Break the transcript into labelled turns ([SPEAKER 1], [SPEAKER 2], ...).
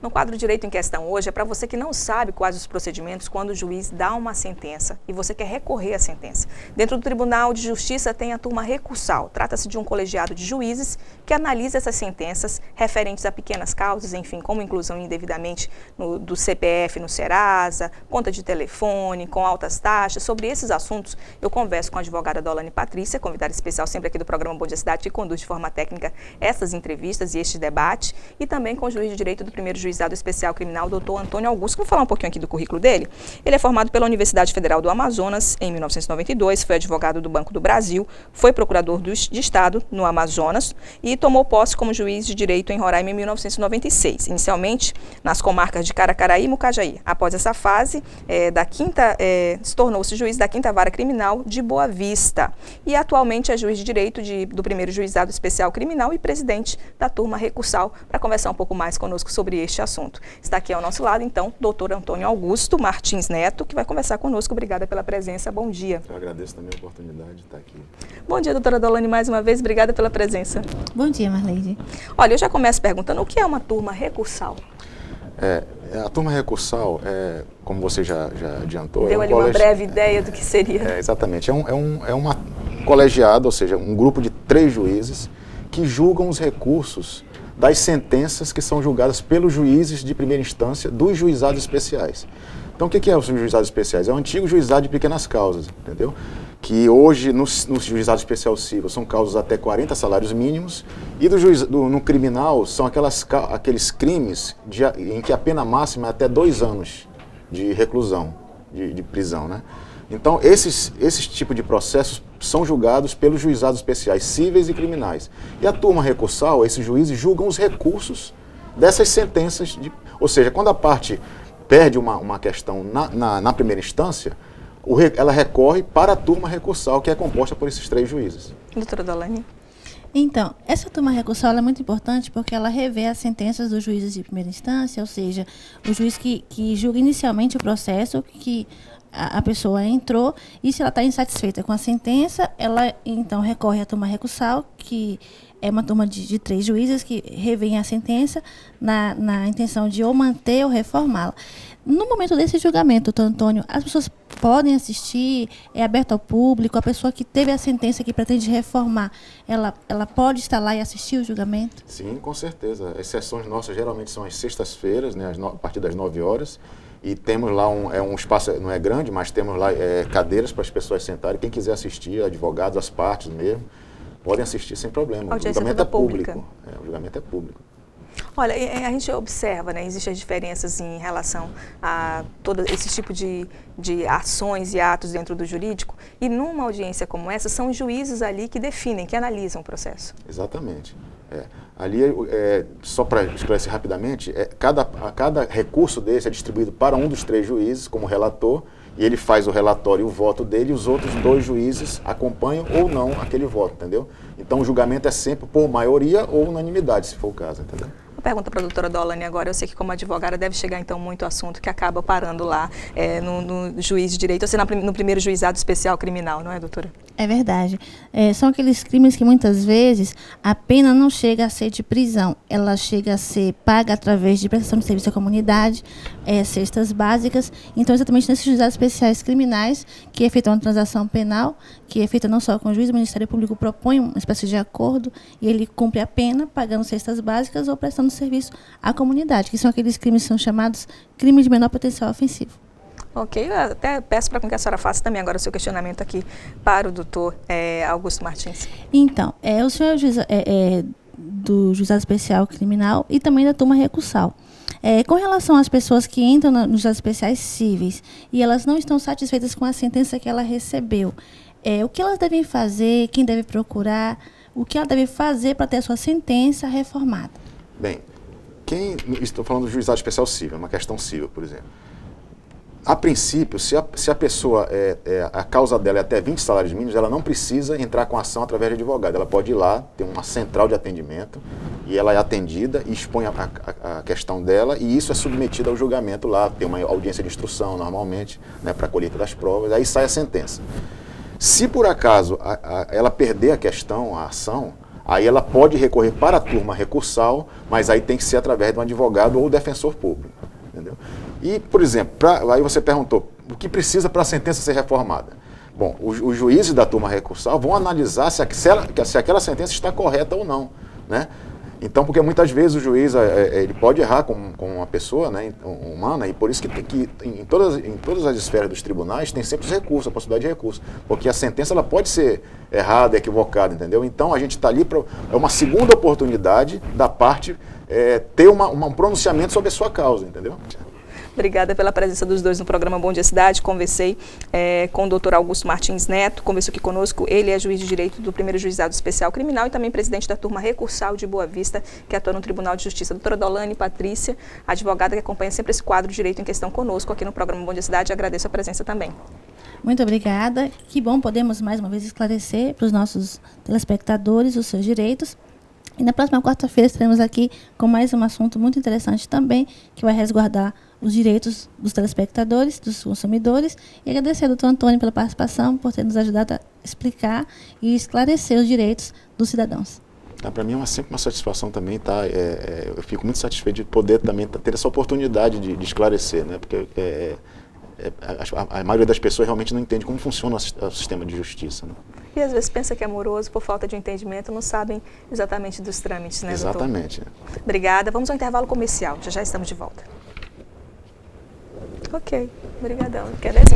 [SPEAKER 1] No quadro de Direito em Questão hoje é para você que não sabe quais os procedimentos quando o juiz dá uma sentença e você quer recorrer à sentença. Dentro do Tribunal de Justiça tem a turma recursal. Trata-se de um colegiado de juízes que analisa essas sentenças referentes a pequenas causas, enfim, como inclusão indevidamente do CPF no Serasa, conta de telefone, com altas taxas. Sobre esses assuntos, eu converso com a advogada Dolane Patrícia, convidada especial sempre aqui do programa Bom Dia Cidade, que conduz de forma técnica essas entrevistas e este debate, e também com o juiz de direito do primeiro Juizado Especial Criminal, doutor Antônio Augusto. Vou falar um pouquinho aqui do currículo dele. Ele é formado pela Universidade Federal do Amazonas em 1992, foi advogado do Banco do Brasil, foi procurador de Estado no Amazonas e tomou posse como juiz de direito em Roraima em 1996, inicialmente nas comarcas de Caracaraí e Mucajaí. Após essa fase, se tornou-se juiz da 5ª Vara Criminal de Boa Vista e atualmente é juiz de direito do primeiro Juizado Especial Criminal e presidente da turma recursal, para conversar um pouco mais conosco sobre este assunto. Está aqui ao nosso lado, então, doutor Antônio Augusto Martins Neto, que vai conversar conosco. Obrigada pela presença. Bom dia.
[SPEAKER 2] Eu agradeço também a oportunidade de estar aqui.
[SPEAKER 1] Bom dia, doutora Dolane, mais uma vez. Obrigada pela presença.
[SPEAKER 3] Bom dia, Marleide.
[SPEAKER 1] Olha, eu já começo perguntando, o que é uma turma recursal?
[SPEAKER 2] A turma recursal, como você já adiantou...
[SPEAKER 1] Deu ali uma breve ideia do que seria.
[SPEAKER 2] Exatamente. É uma colegiada, ou seja, um grupo de 3 juízes que julgam os recursos das sentenças que são julgadas pelos juízes de primeira instância dos juizados especiais. Então, o que é os juizados especiais? É o antigo juizado de pequenas causas, entendeu? Que hoje, no juizado especial civil, são causas até 40 salários mínimos, e no criminal são aqueles crimes em que a pena máxima é até 2 anos de reclusão, de prisão, né? Então, esses tipos de processos são julgados pelos juizados especiais cíveis e criminais. E a turma recursal, esses juízes julgam os recursos dessas sentenças, ou seja, quando a parte perde uma questão na primeira instância, ela recorre para a turma recursal, que é composta por esses 3 juízes.
[SPEAKER 1] Doutora Dolane?
[SPEAKER 3] Então, essa turma recursal é muito importante porque ela revê as sentenças dos juízes de primeira instância, ou seja, o juiz que julga inicialmente o processo, que a pessoa entrou, e se ela está insatisfeita com a sentença, ela então recorre à turma recursal, que é uma turma de 3 juízes que revêem a sentença na intenção de ou manter ou reformá-la. No momento desse julgamento, doutor Antônio, as pessoas podem assistir, é aberto ao público, a pessoa que teve a sentença que pretende reformar, ela pode estar lá e assistir o julgamento?
[SPEAKER 2] Sim, com certeza. As sessões nossas geralmente são às sextas-feiras, né, a partir das 9 horas, e temos lá um espaço, não é grande, mas temos lá cadeiras para as pessoas sentarem. Quem quiser assistir, advogados, as partes mesmo, podem assistir sem problema. O julgamento é público. O julgamento é público.
[SPEAKER 1] Olha, a gente observa, né, existem as diferenças em relação a todo esse tipo de ações e atos dentro do jurídico, e numa audiência como essa, são os juízes ali que definem, que analisam o processo.
[SPEAKER 2] Exatamente. Ali, só para esclarecer rapidamente, cada recurso desse é distribuído para um dos 3 juízes como relator, e ele faz o relatório e o voto dele, e os outros 2 juízes acompanham ou não aquele voto, entendeu? Então o julgamento é sempre por maioria ou unanimidade, se for o caso, entendeu?
[SPEAKER 1] Pergunta para a doutora Dolane agora, eu sei que como advogada deve chegar então muito assunto que acaba parando lá no juiz de direito, ou seja, no primeiro juizado especial criminal, não é, doutora?
[SPEAKER 3] É verdade. São aqueles crimes que muitas vezes a pena não chega a ser de prisão, ela chega a ser paga através de prestação de serviço à comunidade, cestas básicas. Então, exatamente nesses juizados especiais criminais, que é feita uma transação penal, que é feita não só com o juiz, o Ministério Público propõe uma espécie de acordo e ele cumpre a pena pagando cestas básicas ou prestando serviço à comunidade, que são aqueles crimes que são chamados crimes de menor potencial ofensivo.
[SPEAKER 1] Ok, eu até peço para que a senhora faça também agora o seu questionamento aqui para o doutor Augusto Martins.
[SPEAKER 3] Então, o senhor é juiz do Juizado Especial Criminal e também da turma recursal. Com relação às pessoas que entram nos juizados especiais cíveis e elas não estão satisfeitas com a sentença que ela recebeu, o que elas devem fazer, quem deve procurar, o que ela deve fazer para ter a sua sentença reformada?
[SPEAKER 2] Bem, estou falando do juizado especial civil, uma questão civil, por exemplo. A princípio, se a pessoa, a causa dela é até 20 salários mínimos, ela não precisa entrar com ação através de advogado. Ela pode ir lá, tem uma central de atendimento, e ela é atendida e expõe a questão dela, e isso é submetido ao julgamento lá, tem uma audiência de instrução normalmente, né, para a colheita das provas, aí sai a sentença. Se por acaso ela perder a questão, a ação, Aí ela pode recorrer para a turma recursal, mas aí tem que ser através de um advogado ou defensor público. Entendeu? E, por exemplo, aí você perguntou, o que precisa para a sentença ser reformada? Bom, os juízes da turma recursal vão analisar se aquela sentença está correta ou não, né? Então, porque muitas vezes o juiz ele pode errar com uma pessoa, né, humana, e por isso que em todas as esferas dos tribunais tem sempre os recursos, a possibilidade de recurso, porque a sentença ela pode ser errada, equivocada, entendeu? Então a gente está ali para uma segunda oportunidade da parte ter um pronunciamento sobre a sua causa, entendeu?
[SPEAKER 1] Obrigada pela presença dos dois no programa Bom Dia Cidade. Conversei com o Dr. Augusto Martins Neto, conversou aqui conosco. Ele é juiz de direito do 1º Juizado Especial Criminal e também presidente da turma recursal de Boa Vista, que atua no Tribunal de Justiça. Doutora Dolane Patrícia, advogada que acompanha sempre esse quadro de Direito em Questão conosco aqui no programa Bom Dia Cidade. Agradeço a presença também.
[SPEAKER 3] Muito obrigada. Que bom podemos mais uma vez esclarecer para os nossos telespectadores os seus direitos. E na próxima quarta-feira estaremos aqui com mais um assunto muito interessante também, que vai resguardar os direitos dos telespectadores, dos consumidores. E agradecer ao doutor Antônio pela participação, por ter nos ajudado a explicar e esclarecer os direitos dos cidadãos.
[SPEAKER 2] Para mim é sempre uma satisfação também, tá? Eu fico muito satisfeito de poder também ter essa oportunidade de esclarecer, né? Porque a maioria das pessoas realmente não entende como funciona o sistema de justiça, né?
[SPEAKER 1] E às vezes pensa que é moroso, por falta de entendimento, não sabem exatamente dos trâmites, né, doutor?
[SPEAKER 2] Exatamente.
[SPEAKER 1] Obrigada. Vamos ao intervalo comercial. Já estamos de volta. Ok. Obrigadão. Quer 10 minutos?